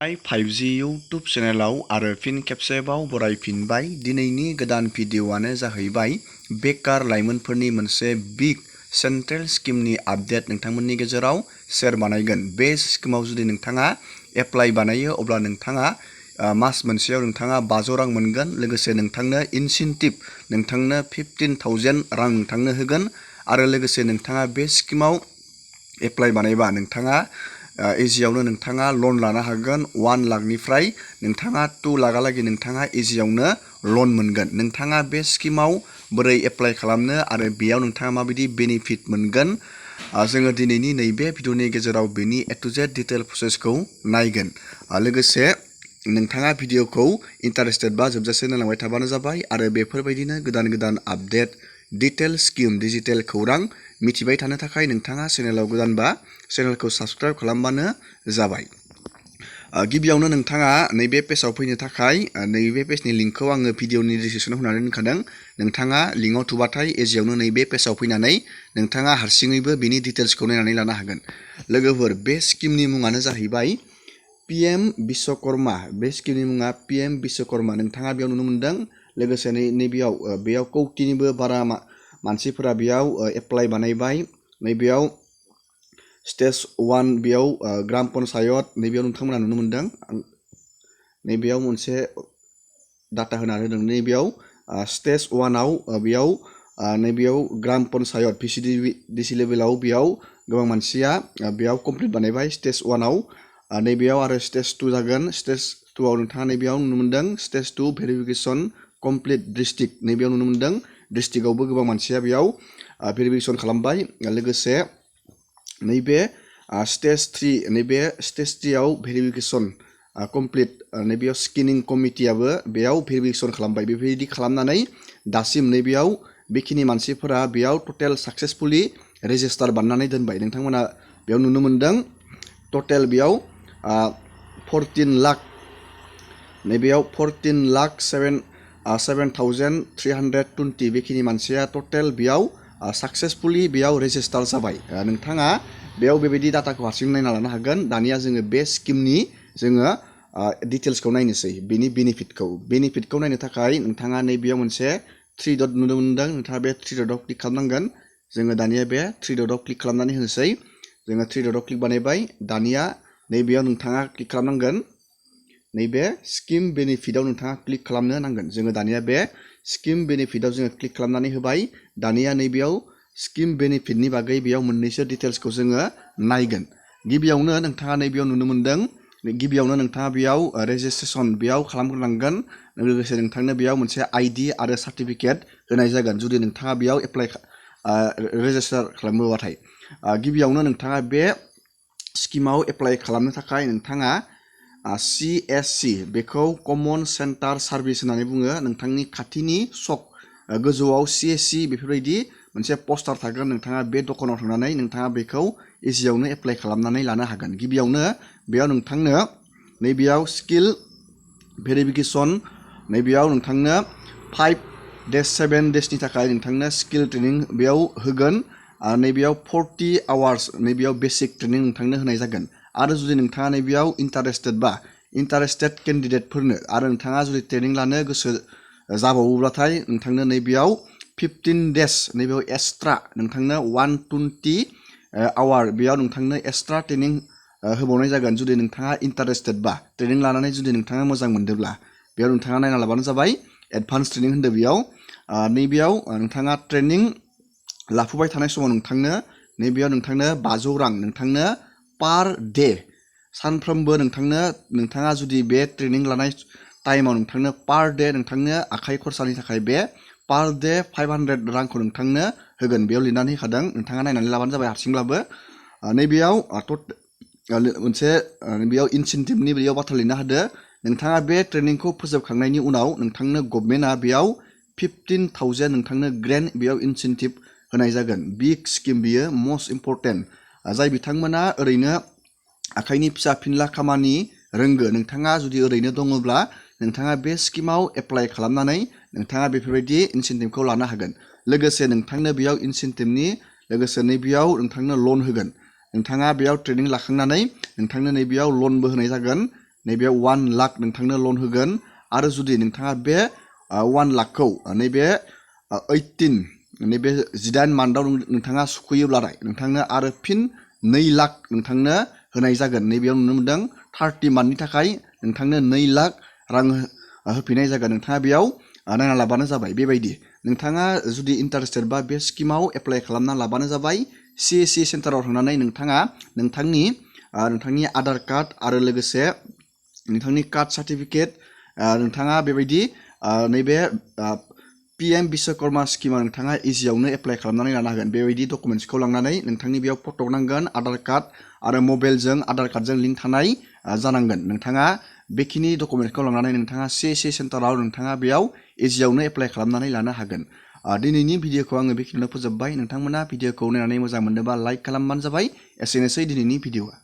5G YouTube चेनेलाव आरो फिन खेबसेबाव बरायफिनबाय। दिनैनि गोदान भिडिअ'आनो जाहैबाय बेकार लाइमोनफोरनि मोनसे बिग सेन्ट्रेल स्किमनि आपडेट नोंथांमोननि गेजेराव शेयार बानायगोन। बे स्किमाव जुदि नोंथाङा एप्लाइ बानायो अब्ला नोंथाङा मास मोनसेयाव नोंथाङा 500 रां मोनगोन। लोगोसे नोंथांनो इनसेन्टिभ नोंथांनो 15,000 रां नोंथांनो होगोन। आरो लोगोसे नोंथाङा बे स्किमाव एप्लाइ बानायबा नोंथाङा इजियावनो नोंथाङा लन लानो हागोन। 1 लाखनिफ्राय नोंथाङा 2 लाखहालागै नोंथाङा इजियावनो लन मोनगोन। नोंथाङा बे स्किमाव बोरै एप्लाइ खालामनो आरो बेयाव नोंथाङा माबायदि बेनिफिट मोनगोन जोङो दिनैनि नैबे भिडिअनि गेजेराव बेनि A to Z डिटेल प्रसेसखौ नायगोन। लोगोसे नोंथाङा भिडिअखौ इन्टारेस्टेड बा जोबजासे नायलांबाय थाबानो जाबाय। आरो बेफोरबायदिनो गोदान गोदान आपडेट डिटेल स्किम डिजिटेल खौरां मिथिबाय थानो थाखाय नोंथाङा चेनेलाव गोदानबा चेनेलखौ साबस्क्राइब खालामबानो जाबाय। गिबियावनो नोंथाङा नैबे पेजआव फैनो थाखाय नैबे पेजनि लिंकखौ आङो भिडिअनि डिसक्रिपसनाव होनानै दोनखादों। नोंथाङा लिंकआव थुबाथाय इजियावनो नैबे पेजआव फैनानै नोंथाङा हारसिङैबो बेनि डिटेल्सखौ नायनानै लानो हागोन। लोगोफोर, बे स्किमनि मुङानो जाहैबाय PM बिश्वकर्मा। बे स्किमनि मुङा PM बिश्वकर्मा। नोंथाङा बेयाव नुनो मोनदों। लोगोसे बेयाव कौटिनिबो बारा मानसिफोरा बेयाव एप्लाइ बानायबाय। नैबेयाव स्टेज 1 बेयाव ग्राम पन्सायत नैबेयाव नोंथांमोना नुनो मोनदों। नैबेयाव मोनसे डाटा होनानै होदों। नैबेयाव स्टेज 1आव नैबेयाव ग्राम पन्सायत VCDC लेभेलाव बेयाव गोबां मानसिया बेयाव कमप्लिट बानायबाय स्टेज 1आव। नैबेयाव आरो स्टेज 2 जागोन। स्टेज 2आव नोंथाङा नैबेयाव नुनो मोनदों स्टेज 2 भेरिफिकेसन कमप्लिट डिस्ट्रिक्ट नैबेयाव नुनो मोनदों। डिस्ट्रिक्टआवबो गोबां मानसिया बेयाव भेरिफिकेसन खालामबाय। लोगोसे नैबे स्टेज 3 नैबे स्टेज 3आव भेरिफिकेसन कमप्लिट नैबेयाव स्क्रिनिं कमिटियाबो बेयाव भेरिफिकेसन खालामबाय। बेबायदि खालामनानै दासिम नैबेयाव बेखिनि मानसिफोरा बेयाव टटेल साक्सेसफुलि रेजिस्टार बानायनानै दोनबाय। नोंथांमोना बेयाव नुनो मोनदों टटेल बेयाव 14 लाख नैबेयाव 14,07,320 बेखिनि मानसिया टटेल बेयाव साक्सेसफुलि बेयाव रेजिस्टार जाबाय। नोंथाङा बेयाव बेबायदि डाटाखौ हारसिं नायना लानो हागोन। दानिया जोङो बे स्किमनि जोङो डिटेल्सखौ नायनोसै। बेनि बेनिफिटखौ नायनो थाखाय नोंथाङा नैबेयाव मोनसे 3 डट नुनो मोनदों। नोंथाङा बे 3 डटआव क्लिक खालामनांगोन। जोङो दानिया बे 3 डटआव क्लिक खालामनानै होनोसै। जोङो 3 डटआव क्लिक बानायबाय। दानिया नैबेयाव नोंथाङा क्लिक खालामनांगोन। नैबे स्किम बेनिफिटआव नोंथाङा क्लिक खालामनो नांगोन। जोङो दानिया बे स्किम बेनिफिटआव जोङो क्लिक खालामनानै होबाय। दानिया नैबेयाव स्किम बेनिफिटनि बागै बेयाव मोननैसो डिटेल्सखौ जोङो नायगोन। गिबियावनो नोंथाङा नैबेयाव नुनो मोनदों। गिबियावनो नोंथाङा बेयाव रेजिस्ट्रेसन बेयाव खालामग्रोनांगोन। लोगोसे नोंथांनो बेयाव मोनसे ID आरो सार्टिफिकेट होनाय जागोन जुदि नोंथाङा बेयाव रेजिस्टार खालामोबाथाय। गिबियावनो नोंथाङा बे स्किमाव एप्लाइ खालामनो थाखाय नोंथाङा CSC बेखौ कमन सेन्टार सार्भिस होननानै बुङो। नोंथांनि खाथिनि सक गोजौआव CSC बेफोरबायदि मोनसे पस्टार थागोन। नोंथाङा बे दखानाव थांनानै नोंथाङा बेखौ इजियावनो एप्लाइ खालामनानै लानो हागोन। गिबियावनो बेयाव नोंथांनो नैबेयाव स्किल भेरिफिकेसन नैबेयाव नोंथांनो 7 डेजनि थाखाय नोंथांनो स्किल ट्रेनिं बेयाव होगोन। नैबेयाव 40 आवार्स नैबेयाव बेसिक ट्रेनिं नोंथांनो होनाय जागोन। आरो जुदि नोंथाङा नैबेयाव इन्टारेस्टेड केन्डिडेटफोरनो आरो नोंथाङा जुदि ट्रेनिं लानो गोसो जाबावोब्लाथाय नोंथांनो नैबेयाव 15 डेज नैबेयाव एक्सट्रा नोंथांनो 120 आवार बेयाव नोंथांनो एक्सट्रा ट्रेनिं होबावनाय जागोन। जुदि नोंथाङा इन्टारेस्टेड बा ट्रेनिं लानानै जुदि नोंथाङा मोजां मोनदोंब्ला बेयाव नोंथाङा नायना लाबानो जाबाय। एडभान्स ट्रेनिं होन्दों बेयाव। नैबेयाव नोंथाङा ट्रेनिं लाफुबाय थानाय समाव नैबेयाव नोंथांनो 500 रां नोंथांनो पार डे सानफ्रोमबो नोंथाङा जुदि बे ट्रेनिं लानाय टाइमाव नोंथांनो पार डे नोंथांनो आखाइ खरसानि थाखाय बे पार डे 500 रांखौ नोंथांनो होगोन। बेयाव लिरनानै होखादों। नोंथाङा नायनानै लाबानो जाबाय हारसिंब्लाबो। नैबेयाव मोनसे बेयाव इनसेन्टिभनि बेयाव बाथ्रा लिरना होदो। नोंथाङा बे ट्रेनिंखौ फोजोबखांनायनि उनाव नोंथांनो गभर्नमेन्टआ बेयाव 15,000 नोंथांनो ग्रेन्ड बेयाव इनसेन्टिभ होनाय जागोन। बिग स्किम बियो मस्ट इम्परटेन्ट। जाय बिथांमोना ओरैनो आखाइनि फिसा फिनला खामानि रोंगो। नोंथाङा जुदि ओरैनो दङब्ला नोंथाङा बे स्किमाव एप्लाइ खालामनानै नोंथाङा बेफोरबायदि इनसेन्टिभखौ लानो हागोन। लोगोसे नोंथांनो बेयाव इनसेन्टिभनि लोगोसे नैबेयाव नोंथांनो लन होगोन। नोंथाङा बेयाव ट्रेनिं लाखांनानै नोंथांनो नैबेयाव लनबो होनाय जागोन। नैबे 1 लाख नोंथांनो लन होगोन आरो जुदि नोंथाङा बे 1 लाखखौ नैबे 18 नैबे 18 मान्थआव नोंथाङा सुख'योब्लाथाय नोंथांनो आरो फिन 2 लाख नोंथांनो होनाय जागोन। नैबेयाव नुनो मोनदों 30 मान्थनि थाखाय नोंथांनो 2 लाख रां होफिननाय जागोन। नोंथाङा बेयाव नायना लाबानो जाबाय। बेबायदि नोंथाङा जुदि इन्टारेस्टेड बा बे स्किमाव एप्लाइ खालामना लाबानो जाबाय। CSC सेन्टाराव थांनानै नोंथाङा नोंथांनि आधार कार्ड आरो लोगोसे नोंथांनि कास्ट सार्टिफिकेट नोंथाङा बेबायदि नैबे PM बिश्वकर्मा स्किमाव नोंथाङा इजियावनो एप्लाइ खालामनानै लानो हागोन। बेबायदि डकुमेन्ट्सखौ लांनानै नोंथांनि बेयाव फट' नांगोन, आधार कार्ड आरो मबाइलजों आधार कार्डजों लिंक थानाय जानांगोन। नोंथाङा बेखिनि डकुमेन्टखौ लांनानै नोंथाङा CSC सेन्टाराव नोंथाङा बेयाव इजियावनो एप्लाइ खालामनानै लानो हागोन। दिनैनि भिडिअखौ आङो बेखिनियावनो फोजोबबाय। नोंथांमोना भिडिअखौ नायनानै मोजां मोनदोंबा लाइक खालामबानो जाबाय। एसेनोसै दिनैनि भिडिअआ।